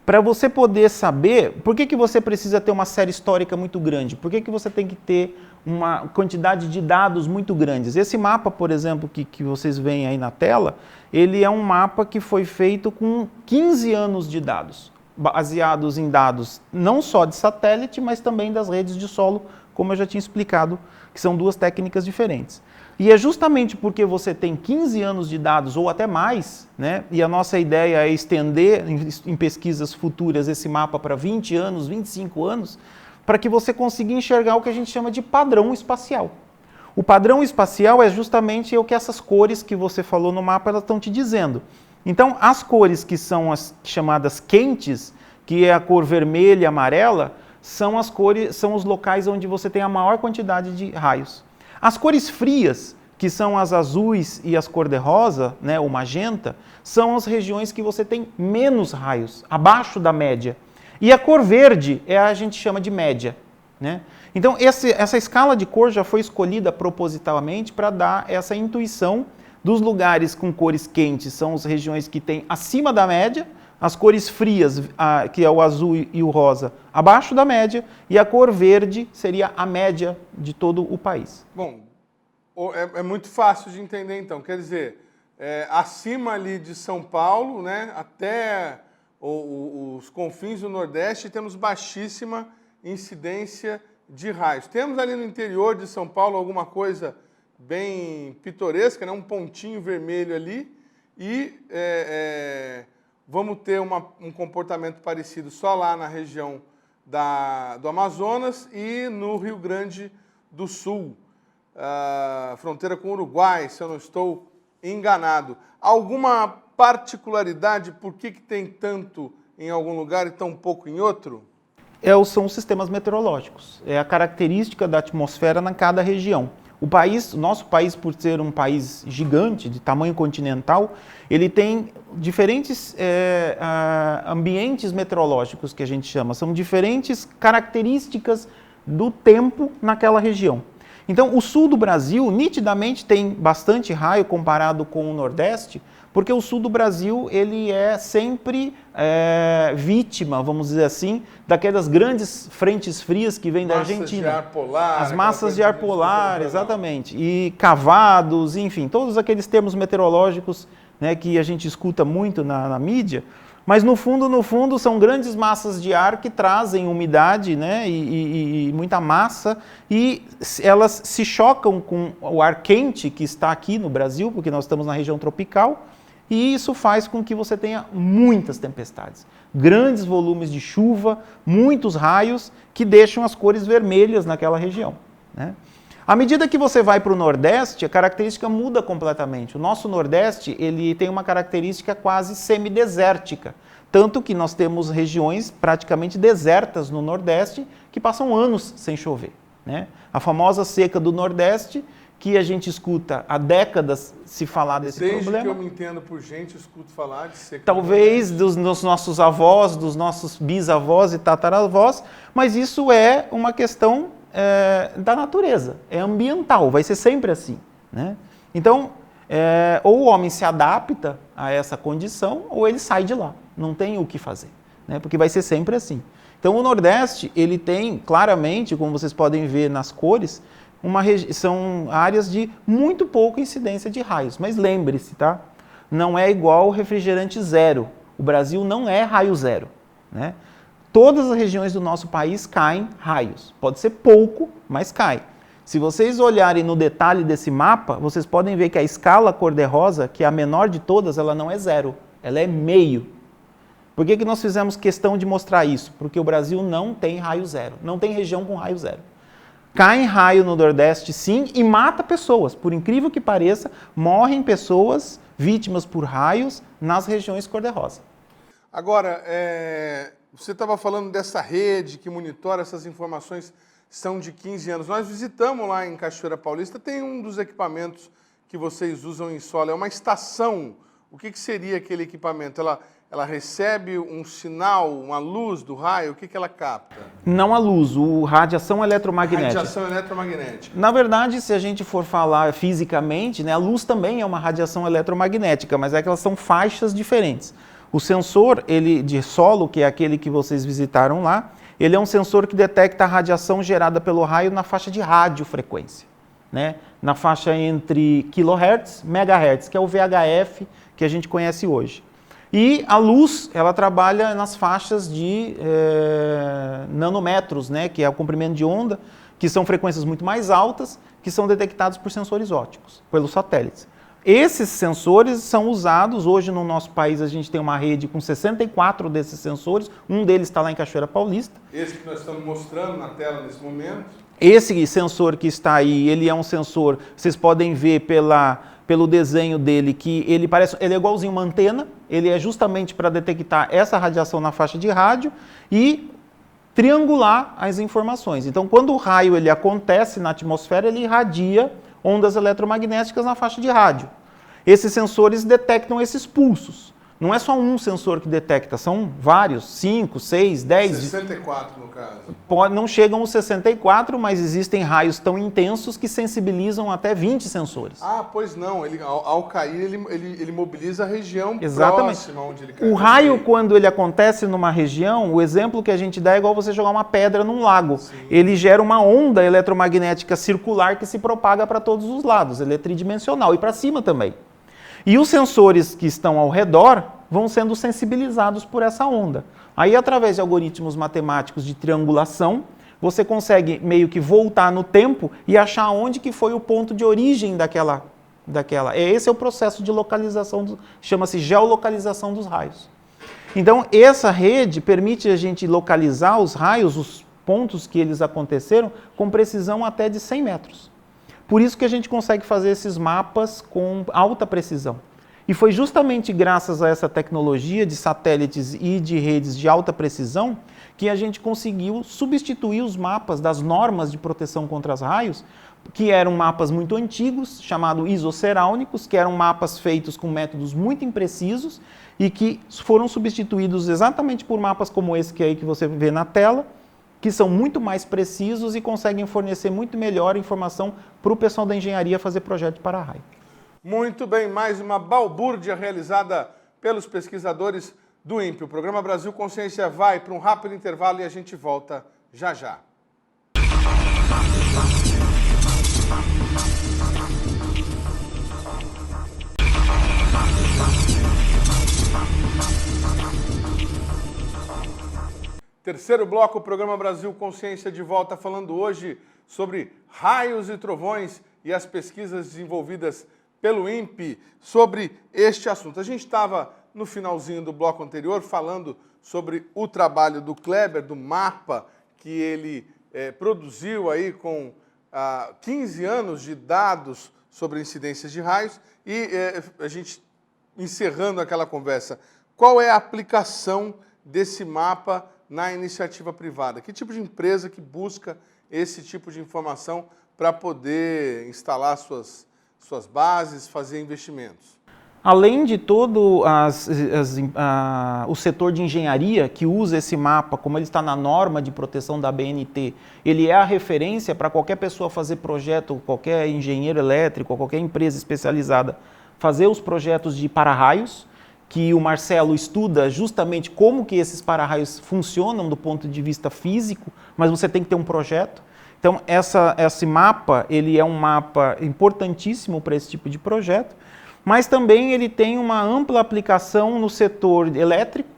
Para você poder saber, por que você precisa ter uma série histórica muito grande? Por que você tem que ter uma quantidade de dados muito grandes? Esse mapa, por exemplo, que vocês veem aí na tela, ele é um mapa que foi feito com 15 anos de dados, baseados em dados não só de satélite, mas também das redes de solo, como eu já tinha explicado, que são duas técnicas diferentes. E é justamente porque você tem 15 anos de dados ou até mais, né? E a nossa ideia é estender em pesquisas futuras esse mapa para 20 anos, 25 anos, para que você consiga enxergar o que a gente chama de padrão espacial. O padrão espacial é justamente o que essas cores que você falou no mapa elas estão te dizendo. Então, as cores que são as chamadas quentes, que é a cor vermelha e amarela, são os locais onde você tem a maior quantidade de raios. As cores frias, que são as azuis e as cor-de-rosa, né, o magenta, são as regiões que você tem menos raios, abaixo da média. E a cor verde a gente chama de média, né? Então, essa escala de cor já foi escolhida propositalmente para dar essa intuição dos lugares com cores quentes, são as regiões que têm acima da média, as cores frias, que é o azul e o rosa, abaixo da média, e a cor verde seria a média de todo o país. Bom, é muito fácil de entender então, quer dizer, acima ali de São Paulo, né, até os confins do Nordeste, temos baixíssima incidência de raios. Temos ali no interior de São Paulo alguma coisa bem pitoresca, né, um pontinho vermelho ali, e vamos ter um comportamento parecido só lá na região do Amazonas e no Rio Grande do Sul, fronteira com o Uruguai, se eu não estou enganado. Alguma particularidade, por que tem tanto em algum lugar e tão pouco em outro? São os sistemas meteorológicos. É a característica da atmosfera na cada região. O nosso país, por ser um país gigante, de tamanho continental, ele tem diferentes ambientes meteorológicos, que a gente chama. São diferentes características do tempo naquela região. Então, o sul do Brasil, nitidamente, tem bastante raio comparado com o Nordeste, porque o sul do Brasil ele é sempre vítima, vamos dizer assim, daquelas grandes frentes frias que vêm da Argentina. De ar polar, as massas de ar polar, exatamente. E cavados, enfim, todos aqueles termos meteorológicos, né, que a gente escuta muito na mídia. Mas no fundo, são grandes massas de ar que trazem umidade, né, e muita massa, e elas se chocam com o ar quente que está aqui no Brasil, porque nós estamos na região tropical, e isso faz com que você tenha muitas tempestades, grandes volumes de chuva, muitos raios que deixam as cores vermelhas naquela região, né? À medida que você vai para o Nordeste, a característica muda completamente. O nosso Nordeste ele tem uma característica quase semidesértica, tanto que nós temos regiões praticamente desertas no Nordeste que passam anos sem chover, né? A famosa seca do Nordeste, que a gente escuta há décadas se falar desse problema. Desde que eu me entendo por gente, eu escuto falar de seca. Talvez dos nossos avós, dos nossos bisavós e tataravós, mas isso é uma questão da natureza, é ambiental, vai ser sempre assim, né? Então, ou o homem se adapta a essa condição, ou ele sai de lá, não tem o que fazer, né? Porque vai ser sempre assim. Então, o Nordeste, ele tem claramente, como vocês podem ver nas cores, são áreas de muito pouca incidência de raios, mas lembre-se, tá? Não é igual refrigerante zero, o Brasil não é raio zero, né? Todas as regiões do nosso país caem raios. Pode ser pouco, mas cai. Se vocês olharem no detalhe desse mapa, vocês podem ver que a escala cor-de-rosa, que é a menor de todas, ela não é zero, ela é meio. Por que nós fizemos questão de mostrar isso? Porque o Brasil não tem raio zero, não tem região com raio zero. Cai raio no Nordeste, sim, e mata pessoas. Por incrível que pareça, morrem pessoas vítimas por raios nas regiões cor-de-rosa. Agora, você estava falando dessa rede que monitora essas informações, são de 15 anos. Nós visitamos lá em Cachoeira Paulista, tem um dos equipamentos que vocês usam em solo, é uma estação. O que seria aquele equipamento? Ela recebe um sinal, uma luz do raio, o que ela capta? Não a luz, radiação eletromagnética. Radiação eletromagnética. Na verdade, se a gente for falar fisicamente, né, a luz também é uma radiação eletromagnética, mas é que elas são faixas diferentes. O sensor de solo, que é aquele que vocês visitaram lá, ele é um sensor que detecta a radiação gerada pelo raio na faixa de radiofrequência, né? Na faixa entre kHz, MHz, que é o VHF que a gente conhece hoje. E a luz, ela trabalha nas faixas de nanômetros, né? Que é o comprimento de onda, que são frequências muito mais altas, que são detectados por sensores ópticos, pelos satélites. Esses sensores são usados, hoje no nosso país a gente tem uma rede com 64 desses sensores, um deles está lá em Cachoeira Paulista. Esse que nós estamos mostrando na tela nesse momento? Esse sensor que está aí, ele é um sensor, vocês podem ver pelo desenho dele, que ele é igualzinho uma antena, ele é justamente para detectar essa radiação na faixa de rádio e triangular as informações. Então, quando o raio ele acontece na atmosfera, ele irradia ondas eletromagnéticas na faixa de rádio. Esses sensores detectam esses pulsos. Não é só um sensor que detecta, são vários, 5, 6, 10... 64 no caso. Não chegam aos 64, mas existem raios tão intensos que sensibilizam até 20 sensores. Ah, pois não. Ao cair, ele mobiliza a região Exatamente. próxima onde ele cai. O raio, quando ele acontece numa região, o exemplo que a gente dá é igual você jogar uma pedra num lago. Sim. Ele gera uma onda eletromagnética circular que se propaga para todos os lados. Ele é tridimensional e para cima também. E os sensores que estão ao redor vão sendo sensibilizados por essa onda. Aí, através de algoritmos matemáticos de triangulação, você consegue meio que voltar no tempo e achar onde que foi o ponto de origem daquela. Esse é o processo de localização, chama-se geolocalização dos raios. Então, essa rede permite a gente localizar os raios, os pontos que eles aconteceram, com precisão até de 100 metros. Por isso que a gente consegue fazer esses mapas com alta precisão. E foi justamente graças a essa tecnologia de satélites e de redes de alta precisão que a gente conseguiu substituir os mapas das normas de proteção contra os raios, que eram mapas muito antigos, chamados isocerâunicos, que eram mapas feitos com métodos muito imprecisos e que foram substituídos exatamente por mapas como esse que você vê na tela, que são muito mais precisos e conseguem fornecer muito melhor informação para o pessoal da engenharia fazer projeto de para-raio. Muito bem, mais uma balbúrdia realizada pelos pesquisadores do INPE. O programa Brasil Consciência vai para um rápido intervalo e a gente volta já já. Terceiro bloco, o programa Brasil Consciência de volta, falando hoje sobre raios e trovões e as pesquisas desenvolvidas pelo INPE sobre este assunto. A gente estava no finalzinho do bloco anterior falando sobre o trabalho do Kleber, do mapa que ele produziu aí com 15 anos de dados sobre incidências de raios e a gente encerrando aquela conversa, qual é a aplicação desse mapa na iniciativa privada? Que tipo de empresa que busca esse tipo de informação para poder instalar suas bases, fazer investimentos? Além de todo o setor de engenharia que usa esse mapa, como ele está na norma de proteção da ABNT, ele é a referência para qualquer pessoa fazer projeto, qualquer engenheiro elétrico, qualquer empresa especializada, fazer os projetos de para-raios, que o Marcelo estuda justamente como que esses para-raios funcionam do ponto de vista físico, mas você tem que ter um projeto. Então, esse mapa, ele é um mapa importantíssimo para esse tipo de projeto, mas também ele tem uma ampla aplicação no setor elétrico,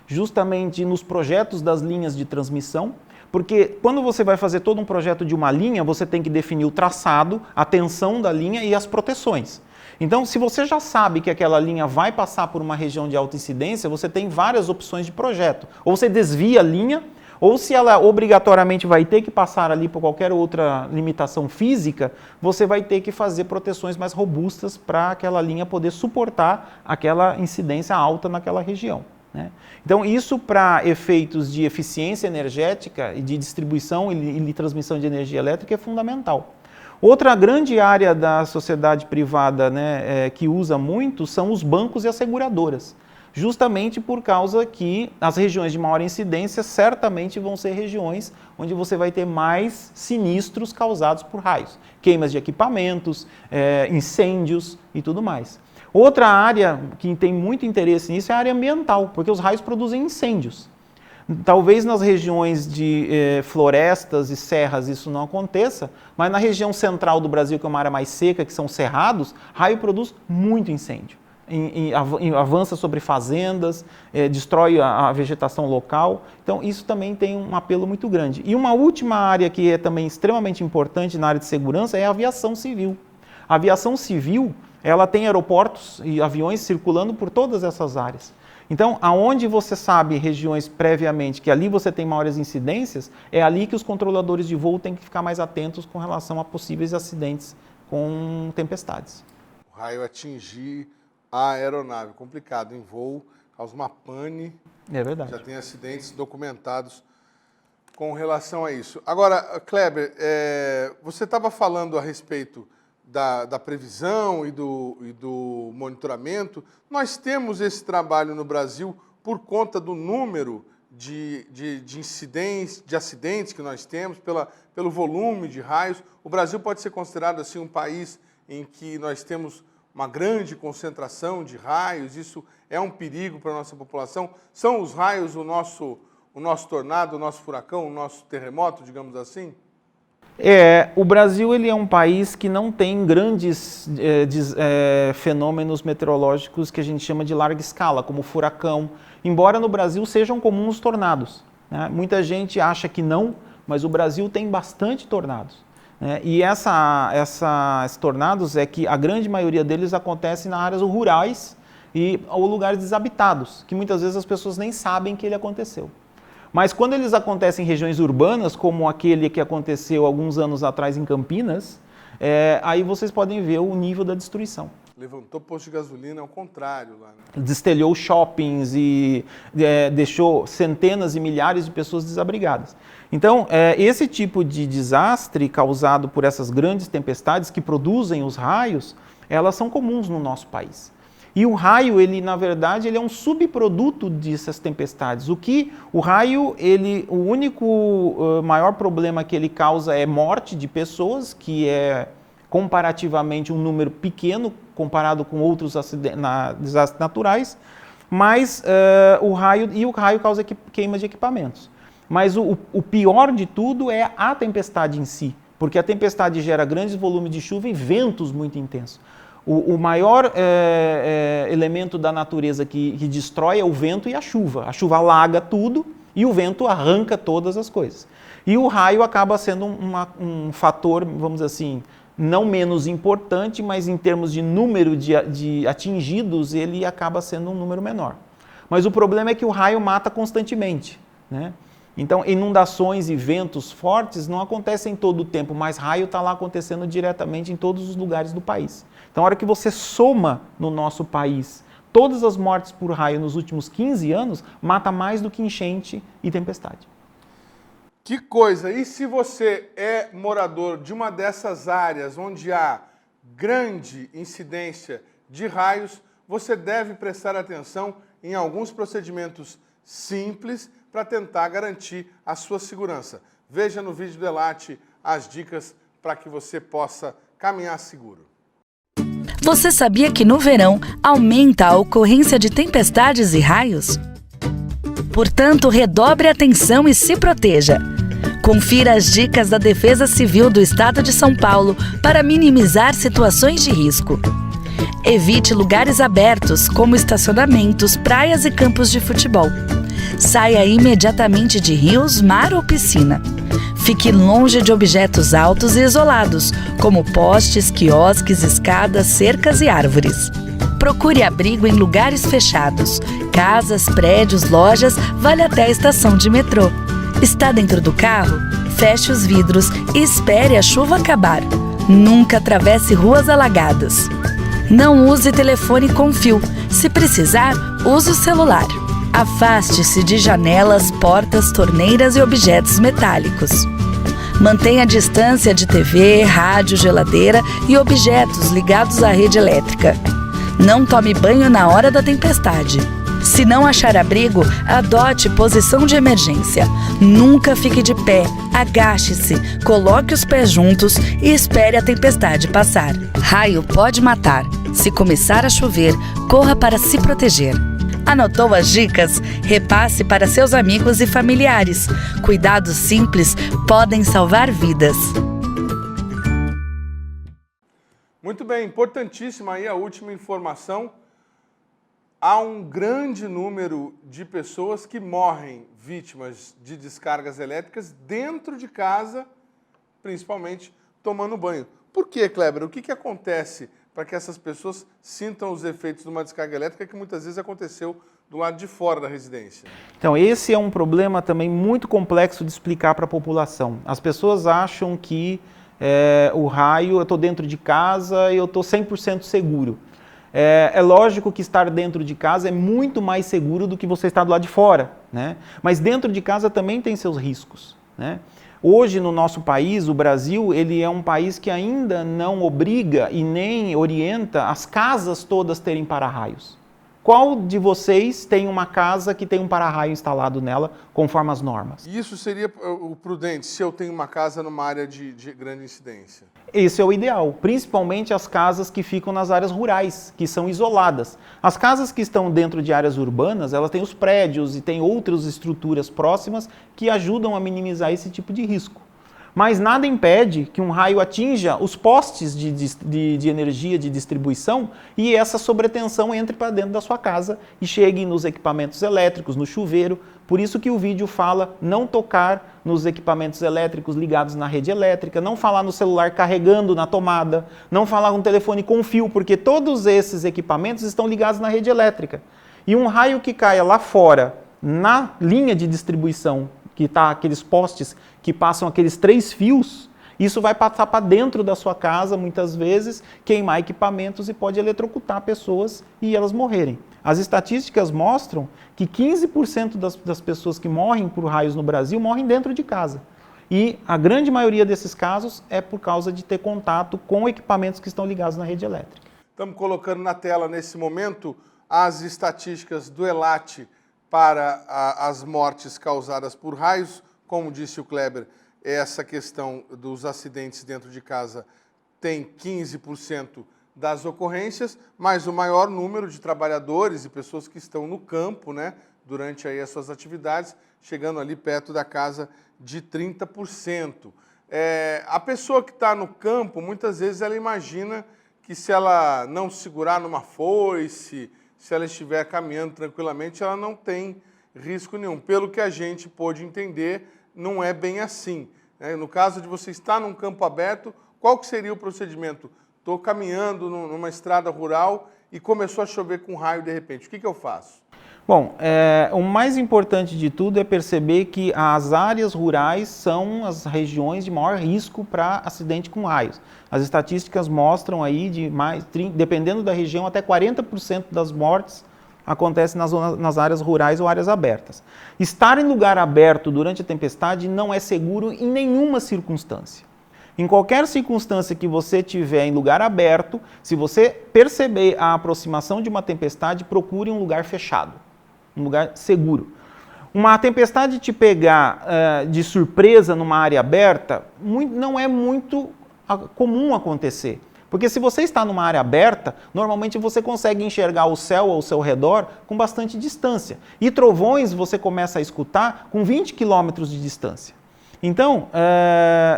justamente nos projetos das linhas de transmissão, porque quando você vai fazer todo um projeto de uma linha, você tem que definir o traçado, a tensão da linha e as proteções. Então, se você já sabe que aquela linha vai passar por uma região de alta incidência, você tem várias opções de projeto. Ou você desvia a linha, ou se ela obrigatoriamente vai ter que passar ali por qualquer outra limitação física, você vai ter que fazer proteções mais robustas para aquela linha poder suportar aquela incidência alta naquela região, né? Então, isso para efeitos de eficiência energética e de distribuição e de transmissão de energia elétrica é fundamental. Outra grande área da sociedade privada, né, que usa muito são os bancos e as seguradoras, justamente por causa que as regiões de maior incidência certamente vão ser regiões onde você vai ter mais sinistros causados por raios, queimas de equipamentos, incêndios e tudo mais. Outra área que tem muito interesse nisso é a área ambiental, porque os raios produzem incêndios. Talvez nas regiões de florestas e serras isso não aconteça, mas na região central do Brasil, que é uma área mais seca, que são cerrados, raio produz muito incêndio. Avança sobre fazendas, destrói a vegetação local. Então, isso também tem um apelo muito grande. E uma última área que é também extremamente importante na área de segurança é a aviação civil. A aviação civil, ela tem aeroportos e aviões circulando por todas essas áreas. Então, aonde você sabe regiões previamente que ali você tem maiores incidências, é ali que os controladores de voo têm que ficar mais atentos com relação a possíveis acidentes com tempestades. O raio atingir a aeronave, complicado, em voo, causa uma pane. É verdade. Já tem acidentes documentados com relação a isso. Agora, Kleber, você estava falando a respeito da previsão e do monitoramento. Nós temos esse trabalho no Brasil por conta do número de incidentes, de acidentes que nós temos, pelo volume de raios. O Brasil pode ser considerado assim um país em que nós temos uma grande concentração de raios. Isso é um perigo para a nossa população. São os raios o nosso tornado, o nosso furacão, o nosso terremoto, digamos assim? O Brasil ele é um país que não tem grandes fenômenos meteorológicos que a gente chama de larga escala, como furacão, embora no Brasil sejam comuns os tornados, né? Muita gente acha que não, mas o Brasil tem bastante tornados, né? E esses tornados é que a grande maioria deles acontece nas áreas rurais ou lugares desabitados, que muitas vezes as pessoas nem sabem que ele aconteceu. Mas quando eles acontecem em regiões urbanas, como aquele que aconteceu alguns anos atrás em Campinas, aí vocês podem ver o nível da destruição. levantou posto de gasolina ao contrário lá, né? Destelhou shoppings e deixou centenas e milhares de pessoas desabrigadas. Então, esse tipo de desastre causado por essas grandes tempestades que produzem os raios, elas são comuns no nosso país. E o raio, ele na verdade, ele é um subproduto dessas tempestades. O raio, o único maior problema que ele causa é morte de pessoas, que é comparativamente um número pequeno comparado com outros desastres naturais, mas o raio causa queima de equipamentos. Mas o pior de tudo é a tempestade em si, porque a tempestade gera grandes volumes de chuva e ventos muito intensos. O maior elemento da natureza que destrói é o vento e a chuva. A chuva alaga tudo e o vento arranca todas as coisas. E o raio acaba sendo um fator, vamos dizer assim, não menos importante, mas em termos de número de atingidos, ele acaba sendo um número menor. Mas o problema é que o raio mata constantemente, né? Então, inundações e ventos fortes não acontecem todo o tempo, mas raio está lá acontecendo diretamente em todos os lugares do país. Então, a hora que você soma no nosso país todas as mortes por raio nos últimos 15 anos, mata mais do que enchente e tempestade. Que coisa! E se você é morador de uma dessas áreas onde há grande incidência de raios, você deve prestar atenção em alguns procedimentos simples para tentar garantir a sua segurança. Veja no vídeo do Elate as dicas para que você possa caminhar seguro. Você sabia que no verão aumenta a ocorrência de tempestades e raios? Portanto, redobre a atenção e se proteja. Confira as dicas da Defesa Civil do Estado de São Paulo para minimizar situações de risco. Evite lugares abertos, como estacionamentos, praias e campos de futebol. Saia imediatamente de rios, mar ou piscina. Fique longe de objetos altos e isolados, como postes, quiosques, escadas, cercas e árvores. Procure abrigo em lugares fechados, casas, prédios, lojas, vale até a estação de metrô. Está dentro do carro? Feche os vidros e espere a chuva acabar. Nunca atravesse ruas alagadas. Não use telefone com fio. Se precisar, use o celular. Afaste-se de janelas, portas, torneiras e objetos metálicos. Mantenha a distância de TV, rádio, geladeira e objetos ligados à rede elétrica. Não tome banho na hora da tempestade. Se não achar abrigo, adote posição de emergência. Nunca fique de pé, agache-se, coloque os pés juntos e espere a tempestade passar. Raio pode matar. Se começar a chover, corra para se proteger. Anotou as dicas? Repasse para seus amigos e familiares. Cuidados simples podem salvar vidas. Muito bem, importantíssima aí a última informação. Há um grande número de pessoas que morrem vítimas de descargas elétricas dentro de casa, principalmente tomando banho. Por quê, Kleber? O que acontece para que essas pessoas sintam os efeitos de uma descarga elétrica que muitas vezes aconteceu do lado de fora da residência? Então, esse é um problema também muito complexo de explicar para a população. As pessoas acham que o raio, eu estou dentro de casa e eu estou 100% seguro. É lógico que estar dentro de casa é muito mais seguro do que você estar do lado de fora, né? Mas dentro de casa também tem seus riscos, né? Hoje, no nosso país, o Brasil, ele é um país que ainda não obriga e nem orienta as casas todas terem para-raios. Qual de vocês tem uma casa que tem um para-raio instalado nela, conforme as normas? Isso seria o prudente, se eu tenho uma casa numa área de grande incidência? Esse é o ideal, principalmente as casas que ficam nas áreas rurais, que são isoladas. As casas que estão dentro de áreas urbanas, elas têm os prédios e têm outras estruturas próximas que ajudam a minimizar esse tipo de risco. Mas nada impede que um raio atinja os postes de energia de distribuição e essa sobretensão entre para dentro da sua casa e chegue nos equipamentos elétricos, no chuveiro. Por isso que o vídeo fala não tocar nos equipamentos elétricos ligados na rede elétrica, não falar no celular carregando na tomada, não falar no telefone com fio, porque todos esses equipamentos estão ligados na rede elétrica. E um raio que caia lá fora, na linha de distribuição, que está aqueles postes que passam aqueles 3 fios, Isso vai passar para dentro da sua casa, muitas vezes, queimar equipamentos e pode eletrocutar pessoas e elas morrerem. As estatísticas mostram que 15% das pessoas que morrem por raios no Brasil morrem dentro de casa. E a grande maioria desses casos é por causa de ter contato com equipamentos que estão ligados na rede elétrica. Estamos colocando na tela, nesse momento, as estatísticas do ELAT para as mortes causadas por raios. Como disse o Kleber, essa questão dos acidentes dentro de casa tem 15% das ocorrências, mas o maior número de trabalhadores e pessoas que estão no campo, né, durante aí as suas atividades, chegando ali perto da casa de 30%. A pessoa que está no campo, muitas vezes ela imagina que se ela não segurar numa foice, se ela estiver caminhando tranquilamente, ela não tem risco nenhum. Pelo que a gente pôde entender, não é bem assim. No caso de você estar num campo aberto, qual que seria o procedimento? Estou caminhando numa estrada rural e começou a chover com raio de repente. O que eu faço? Bom, o mais importante de tudo é perceber que as áreas rurais são as regiões de maior risco para acidente com raios. As estatísticas mostram aí, dependendo da região, até 40% das mortes acontecem nas áreas rurais ou áreas abertas. Estar em lugar aberto durante a tempestade não é seguro em nenhuma circunstância. Em qualquer circunstância que você tiver em lugar aberto, se você perceber a aproximação de uma tempestade, procure um lugar fechado, um lugar seguro. Uma tempestade te pegar de surpresa numa área aberta não é muito comum acontecer. Porque se você está numa área aberta, normalmente você consegue enxergar o céu ao seu redor com bastante distância. E trovões você começa a escutar com 20 quilômetros de distância. Então,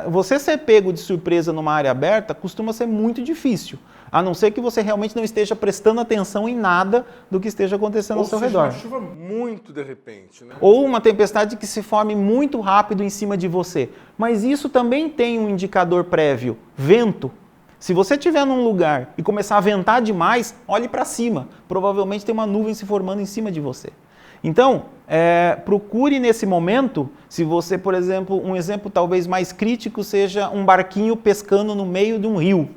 você ser pego de surpresa numa área aberta costuma ser muito difícil, a não ser que você realmente não esteja prestando atenção em nada do que esteja acontecendo ao seu redor. Ou seja, uma chuva muito de repente, né? Ou uma tempestade que se forme muito rápido em cima de você. Mas isso também tem um indicador prévio, vento. Se você estiver num lugar e começar a ventar demais, olhe para cima. Provavelmente tem uma nuvem se formando em cima de você. Então, procure nesse momento, se você, por exemplo, um exemplo talvez mais crítico seja um barquinho pescando no meio de um rio.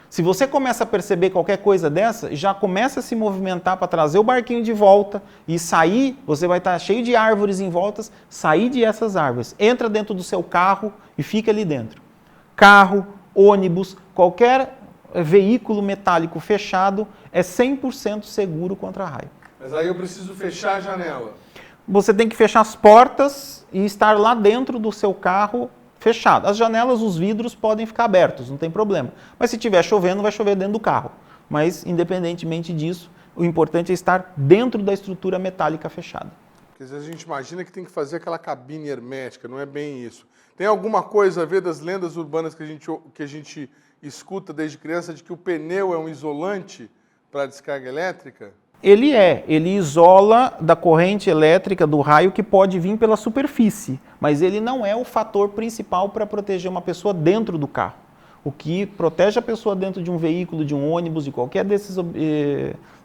Se você começa a perceber qualquer coisa dessa, já começa a se movimentar para trazer o barquinho de volta e sair, você vai estar cheio de árvores em volta, sair dessas árvores. Entra dentro do seu carro e fica ali dentro. Carro, ônibus, qualquer veículo metálico fechado é 100% seguro contra raio. Mas aí eu preciso fechar a janela. Você tem que fechar as portas e estar lá dentro do seu carro fechado. As janelas, os vidros podem ficar abertos, não tem problema. Mas se estiver chovendo, vai chover dentro do carro. Mas, independentemente disso, o importante é estar dentro da estrutura metálica fechada. Porque às vezes a gente imagina que tem que fazer aquela cabine hermética, não é bem isso. Tem alguma coisa a ver das lendas urbanas que a gente escuta desde criança de que o pneu é um isolante para a descarga elétrica? Ele isola da corrente elétrica, do raio que pode vir pela superfície, mas ele não é o fator principal para proteger uma pessoa dentro do carro. O que protege a pessoa dentro de um veículo, de um ônibus, de qualquer desses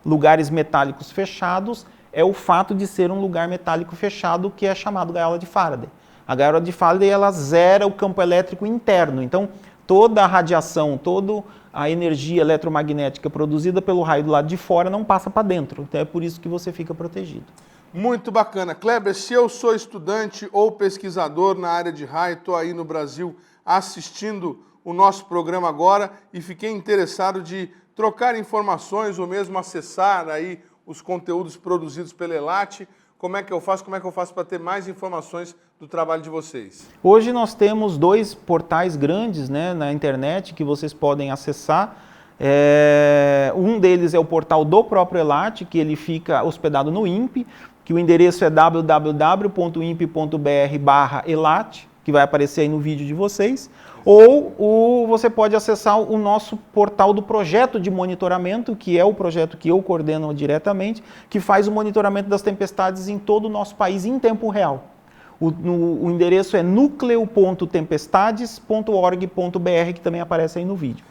lugares metálicos fechados, é o fato de ser um lugar metálico fechado, que é chamado gaiola de Faraday. A gaiola de Faraday, ela zera o campo elétrico interno, então toda a radiação, toda a energia eletromagnética produzida pelo raio do lado de fora não passa para dentro. Então é por isso que você fica protegido. Muito bacana. Kleber, se eu sou estudante ou pesquisador na área de raio, estou aí no Brasil assistindo o nosso programa agora e fiquei interessado de trocar informações ou mesmo acessar aí os conteúdos produzidos pela ELAT, como é que eu faço para ter mais informações do trabalho de vocês? Hoje nós temos 2 portais grandes, né, na internet que vocês podem acessar. Um deles é o portal do próprio ELAT, que ele fica hospedado no INPE, que o endereço é www.impe.br/elat, que vai aparecer aí no vídeo de vocês. Ou você pode acessar o nosso portal do projeto de monitoramento, que é o projeto que eu coordeno diretamente, que faz o monitoramento das tempestades em todo o nosso país em tempo real. O endereço é nucleo.tempestades.org.br, que também aparece aí no vídeo.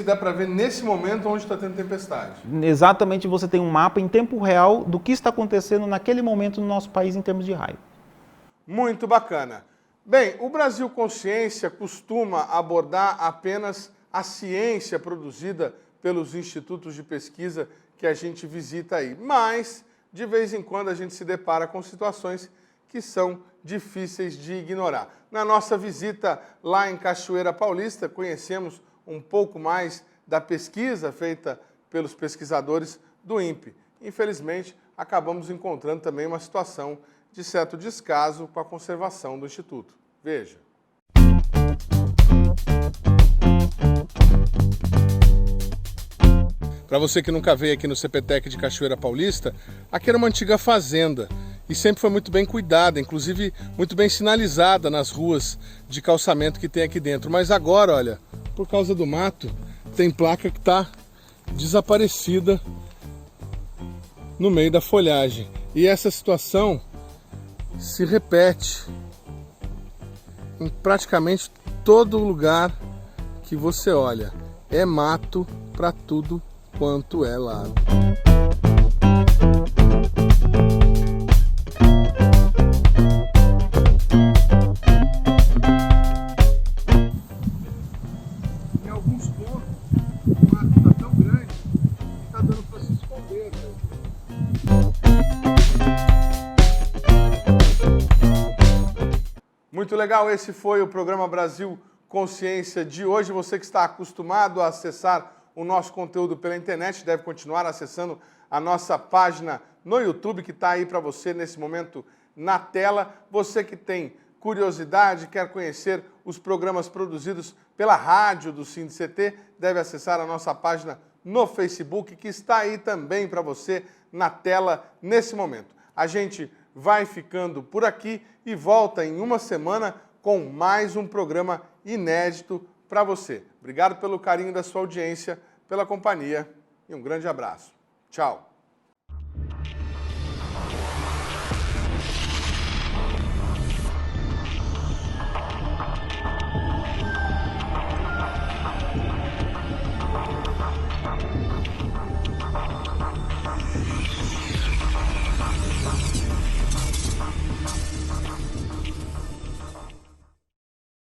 Dá para ver nesse momento onde está tendo tempestade? Exatamente, você tem um mapa em tempo real do que está acontecendo naquele momento no nosso país em termos de raio. Muito bacana. Bem, o Brasil Consciência costuma abordar apenas a ciência produzida pelos institutos de pesquisa que a gente visita aí, mas de vez em quando a gente se depara com situações que são difíceis de ignorar. Na nossa visita lá em Cachoeira Paulista, conhecemos um pouco mais da pesquisa feita pelos pesquisadores do INPE. Infelizmente, acabamos encontrando também uma situação de certo descaso com a conservação do Instituto. Veja. Para você que nunca veio aqui no CPTEC de Cachoeira Paulista, aqui era uma antiga fazenda e sempre foi muito bem cuidada, inclusive muito bem sinalizada nas ruas de calçamento que tem aqui dentro. Mas agora, olha, por causa do mato, tem placa que está desaparecida no meio da folhagem. E essa situação se repete em praticamente todo lugar que você olha. É mato para tudo quanto é lado. Em alguns pontos, o mato está tão grande que está dando para se esconder. Muito legal, esse foi o programa Brasil Consciência de hoje. Você que está acostumado a acessar o nosso conteúdo pela internet deve continuar acessando a nossa página no YouTube, que está aí para você nesse momento na tela. Você que tem curiosidade, quer conhecer os programas produzidos pela rádio do SINDCT, deve acessar a nossa página no Facebook, que está aí também para você na tela nesse momento. A gente vai ficando por aqui e volta em uma semana com mais um programa inédito para você. Obrigado pelo carinho da sua audiência, pela companhia e um grande abraço. Tchau!